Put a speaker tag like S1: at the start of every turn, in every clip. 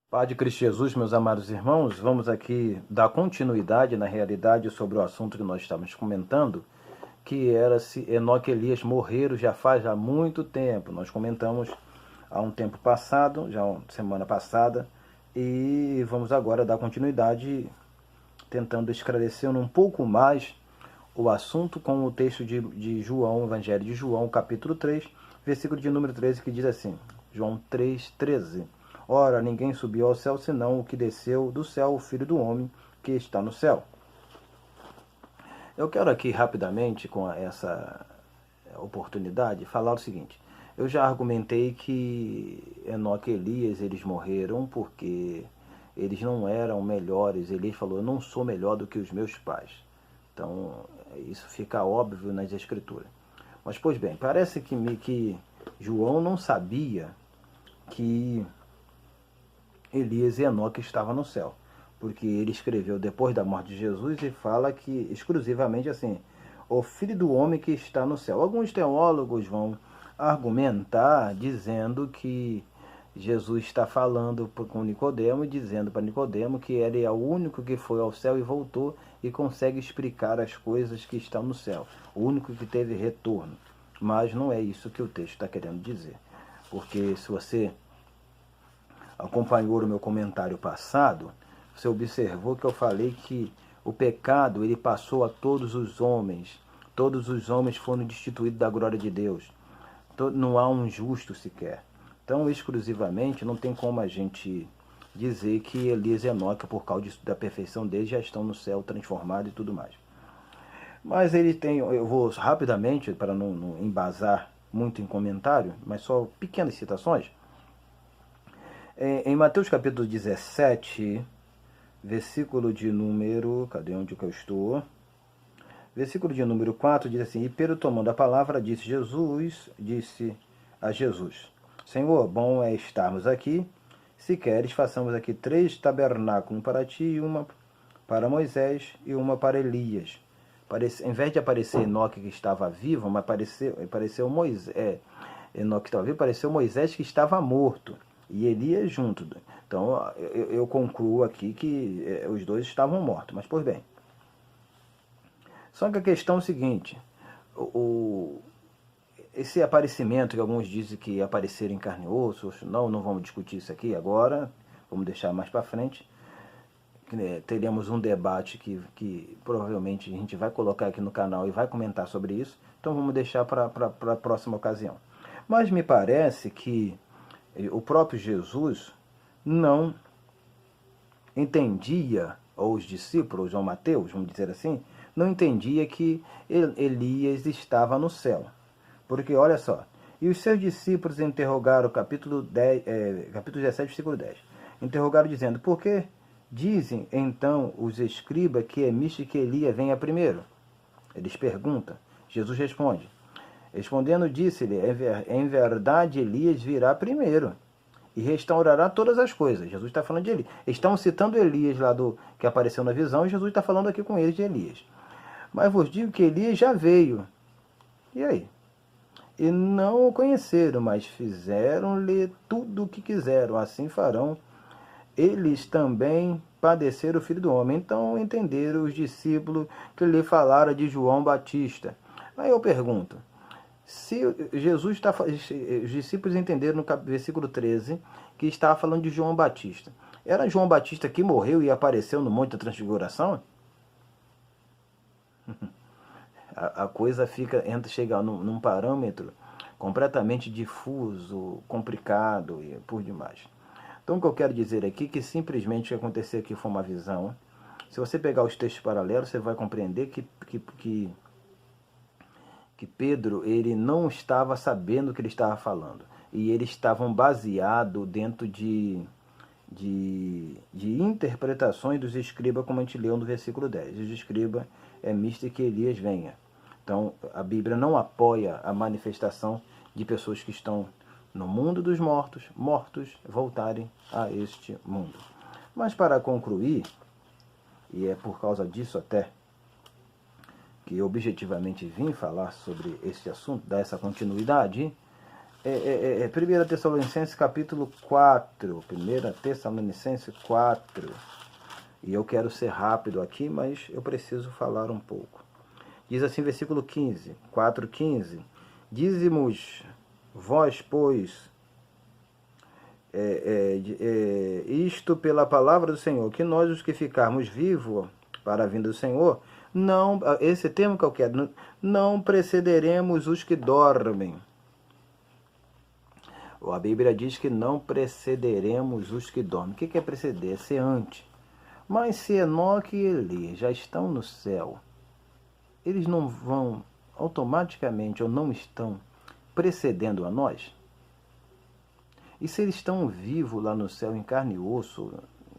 S1: Pai de Cristo Jesus, meus amados irmãos, vamos aqui dar continuidade na realidade sobre o assunto que nós estamos comentando, que era se Enoque e Elias morreram já faz muito tempo. Nós comentamos há um tempo passado, semana passada, e vamos agora dar continuidade tentando esclarecer um pouco mais o assunto com o texto de João, Evangelho de João, capítulo 3, versículo de número 13, que diz assim, João 3:13. Ora, ninguém subiu ao céu, senão o que desceu do céu, o Filho do Homem, que está no céu. Eu quero aqui rapidamente, com essa oportunidade, falar o seguinte. Eu já argumentei que Enoque e Elias, eles morreram porque eles não eram melhores. Elias falou, eu não sou melhor do que os meus pais. Então, isso fica óbvio nas escrituras. Mas, pois bem, parece que João não sabia que Elias e Enoque estavam no céu, porque ele escreveu depois da morte de Jesus e fala que exclusivamente assim, o Filho do Homem que está no céu. Alguns teólogos vão argumentar dizendo que Jesus está falando com Nicodemo e dizendo para Nicodemo que ele é o único que foi ao céu e voltou e consegue explicar as coisas que estão no céu, o único que teve retorno. Mas não é isso que o texto está querendo dizer, porque se você acompanhou o meu comentário passado, você observou que eu falei que o pecado ele passou a todos os homens foram destituídos da glória de Deus, não há um justo sequer. Então, exclusivamente, não tem como a gente dizer que Elias e Enoque, por causa da perfeição deles, já estão no céu transformados e tudo mais. Mas ele tem, eu vou rapidamente, para não embasar muito em comentário, mas só pequenas citações. Em Mateus capítulo 17, versículo de número... Cadê onde que eu estou? Versículo de número 4 diz assim, e Pedro tomando a palavra disse a Jesus, Senhor, bom é estarmos aqui, se queres façamos aqui 3 tabernáculos, um para ti, uma para Moisés e uma para Elias. Em vez de aparecer Enoque que estava vivo, mas apareceu Moisés, Enoque que estava vivo, apareceu Moisés que estava morto. E Elias junto. Então eu concluo aqui que os dois estavam mortos. Mas, pois bem. Só que a questão é o seguinte. Esse aparecimento que alguns dizem que apareceram em carne e osso, não vamos discutir isso aqui agora. Vamos deixar mais para frente. Teremos um debate que provavelmente a gente vai colocar aqui no canal e vai comentar sobre isso. Então vamos deixar para a próxima ocasião. Mas me parece que o próprio Jesus não entendia, ou os discípulos, João Mateus, vamos dizer assim, não entendia que Elias estava no céu. Porque, olha só, e os seus discípulos interrogaram, capítulo 17, versículo 10, interrogaram dizendo, por que dizem então os escribas que é misto que Elias venha primeiro? Eles perguntam, Jesus responde, respondendo, disse-lhe, em verdade Elias virá primeiro e restaurará todas as coisas. Jesus está falando de Elias. Estão citando Elias lá que apareceu na visão e Jesus está falando aqui com eles de Elias. Mas vos digo que Elias já veio. E aí? E não o conheceram, mas fizeram-lhe tudo o que quiseram. Assim farão eles também padecer o Filho do Homem. Então entenderam os discípulos que lhe falaram de João Batista. Aí eu pergunto, se Jesus está, os discípulos entenderam no versículo 13 que estava falando de João Batista. Era João Batista que morreu e apareceu no Monte da Transfiguração? A coisa chega num parâmetro completamente difuso, complicado e por demais. Então o que eu quero dizer aqui é que simplesmente o que aconteceu aqui foi uma visão. Se você pegar os textos paralelos, você vai compreender que Pedro ele não estava sabendo o que ele estava falando. E eles estavam baseados dentro de interpretações dos escribas, como a gente leu no versículo 10. Os escribas é misto que Elias venha. Então, a Bíblia não apoia a manifestação de pessoas que estão no mundo dos mortos voltarem a este mundo. Mas para concluir, e é por causa disso até que eu objetivamente vim falar sobre esse assunto, dar essa continuidade, 1 Tessalonicenses capítulo 4. 1 Tessalonicenses 4. E eu quero ser rápido aqui, mas eu preciso falar um pouco. Diz assim, versículo 15, 4:15. Dizemos vós, pois, isto pela palavra do Senhor, que nós os que ficarmos vivos para a vinda do Senhor, não, esse termo que eu quero, não precederemos os que dormem. A Bíblia diz que não precederemos os que dormem. O que é preceder? É ser antes. Mas se Enoque e Elias já estão no céu, eles não vão automaticamente ou não estão precedendo a nós? E se eles estão vivos lá no céu em carne e osso,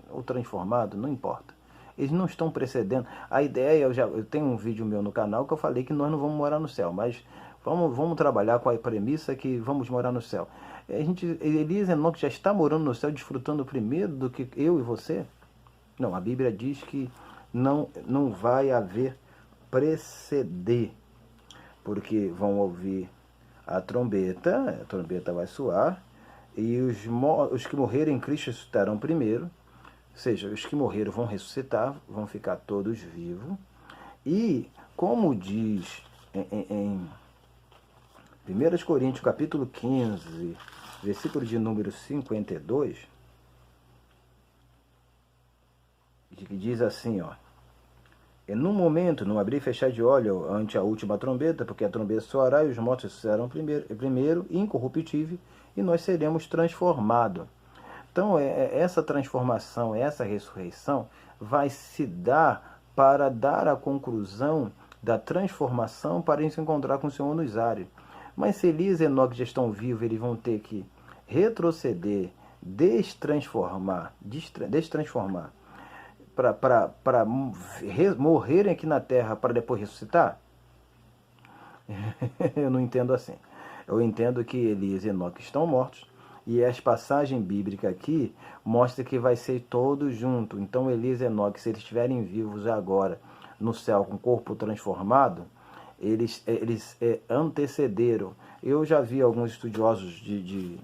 S1: ou transformados, não importa. Eles não estão precedendo. A ideia, eu tenho um vídeo meu no canal que eu falei que nós não vamos morar no céu, mas vamos trabalhar com a premissa que vamos morar no céu. Elias e Enoque já está morando no céu, desfrutando primeiro do que eu e você? Não, a Bíblia diz que não vai haver preceder, porque vão ouvir a trombeta vai soar, e os que morreram em Cristo ressuscitarão primeiro, ou seja, os que morreram vão ressuscitar, vão ficar todos vivos, e como diz em 1 Coríntios capítulo 15, versículo de número 52, que diz assim, ó: e num momento, num abrir e fechar de olho ante a última trombeta, porque a trombeta soará e os mortos serão primeiro incorruptível, e nós seremos transformados. Então, essa transformação, essa ressurreição, vai se dar para dar a conclusão da transformação para se encontrar com o Senhor nos ares. Mas se Elias e Enoque já estão vivos, eles vão ter que retroceder, destransformar, para morrerem aqui na terra para depois ressuscitar? Eu não entendo assim. Eu entendo que Elias e Enoque estão mortos, e as passagens bíblicas aqui mostram que vai ser todos juntos. Então Elias e Enoque, se eles estiverem vivos agora no céu com o corpo transformado, eles antecederam. Eu já vi alguns estudiosos de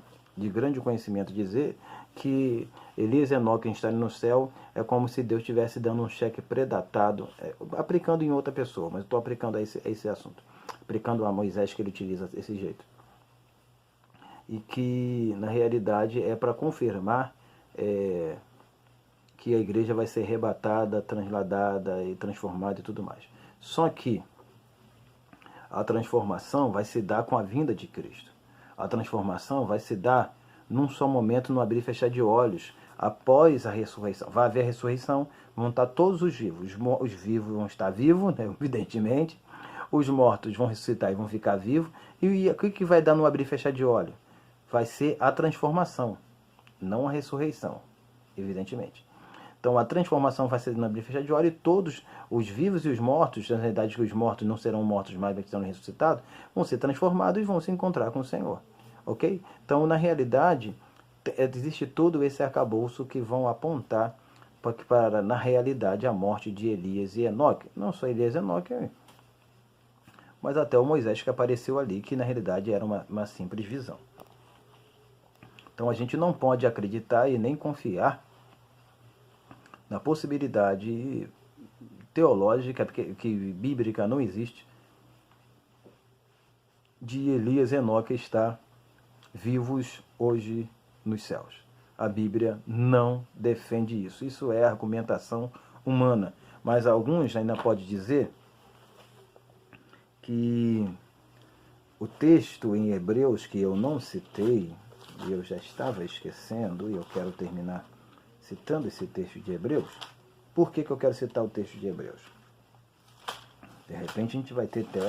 S1: grande conhecimento dizer que Elias e Enoque estarem no céu é como se Deus estivesse dando um cheque predatado, aplicando em outra pessoa, mas estou aplicando a esse assunto, aplicando a Moisés, que ele utiliza desse jeito. E que, na realidade, é para confirmar que a igreja vai ser arrebatada, transladada e transformada e tudo mais. Só que a transformação vai se dar com a vinda de Cristo. A transformação vai se dar num só momento, no abrir e fechar de olhos, após a ressurreição. Vai haver a ressurreição, vão estar todos os vivos. Os vivos vão estar vivos, né, evidentemente. Os mortos vão ressuscitar e vão ficar vivos. E o que vai dar no abrir e fechar de olhos? Vai ser a transformação, não a ressurreição, evidentemente. Então a transformação vai ser no abrir e fechar de olhos, e todos os vivos e os mortos, na realidade que os mortos não serão mortos mais, mas serão ressuscitados, vão ser transformados e vão se encontrar com o Senhor. Ok? Então, na realidade, existe todo esse arcabouço que vão apontar para, na realidade, a morte de Elias e Enoque. Não só Elias e Enoque, mas até o Moisés que apareceu ali, que na realidade era uma simples visão. Então, a gente não pode acreditar e nem confiar na possibilidade teológica, que bíblica não existe, de Elias e Enoque estar vivos hoje nos céus. A Bíblia não defende isso. Isso é argumentação humana. Mas alguns ainda podem dizer que o texto em Hebreus, que eu não citei, e eu já estava esquecendo, e eu quero terminar citando esse texto de Hebreus. Por que eu quero citar o texto de Hebreus? De repente a gente vai ter até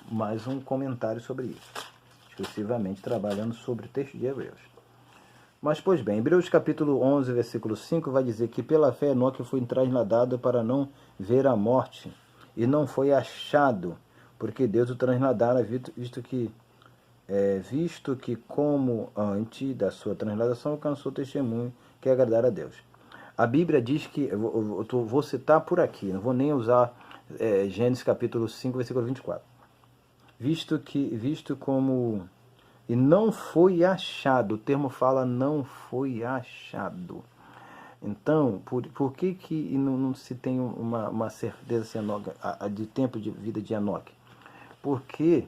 S1: mais um comentário sobre isso, exclusivamente trabalhando sobre o texto de Hebreus. Mas, pois bem, Hebreus capítulo 11, versículo 5, vai dizer que pela fé Enoque foi trasladado para não ver a morte, e não foi achado, porque Deus o trasladara, visto que como antes da sua transladação alcançou o testemunho que agradar a Deus. A Bíblia diz que, vou citar por aqui, não vou nem usar Gênesis capítulo 5, versículo 24. Visto como E não foi achado. O termo fala não foi achado. Então, por que não se tem uma certeza de tempo de vida de Enoque? Porque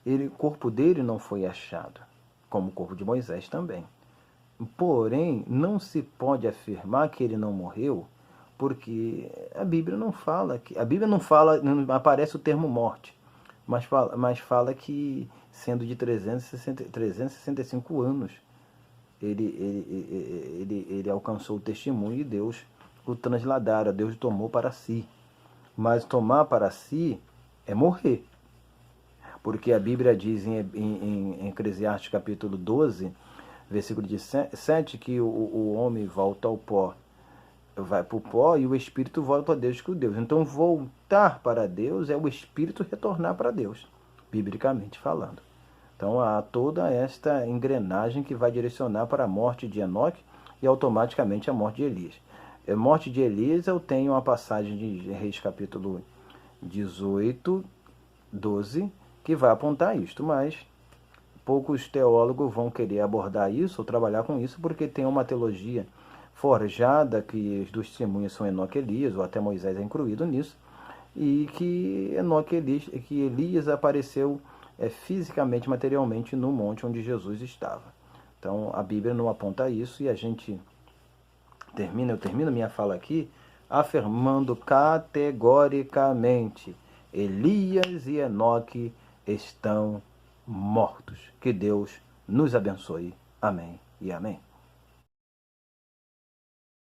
S1: o corpo dele não foi achado, como o corpo de Moisés também. Porém, não se pode afirmar que ele não morreu, porque a Bíblia não fala não aparece o termo morte, mas fala que sendo de 365 anos, ele alcançou o testemunho e Deus o transladara, Deus o tomou para si. Mas tomar para si é morrer. Porque a Bíblia diz em Eclesiastes capítulo 12, versículo 7, que o homem volta ao pó, vai para o pó, e o espírito volta para Deus com Deus. Então voltar para Deus é o espírito retornar para Deus, biblicamente falando. Então há toda esta engrenagem que vai direcionar para a morte de Enoque e automaticamente a morte de Elias. A morte de Elias, eu tenho uma passagem de Reis capítulo 18, 12, que vai apontar isto, mas poucos teólogos vão querer abordar isso ou trabalhar com isso, porque tem uma teologia forjada que os dos testemunhas são Enoque e Elias, ou até Moisés é incluído nisso, e que Elias apareceu fisicamente, materialmente no monte onde Jesus estava. Então a Bíblia não aponta isso, e eu termino minha fala aqui afirmando categoricamente: Elias e Enoque estão mortos. Que Deus nos abençoe. Amém e amém.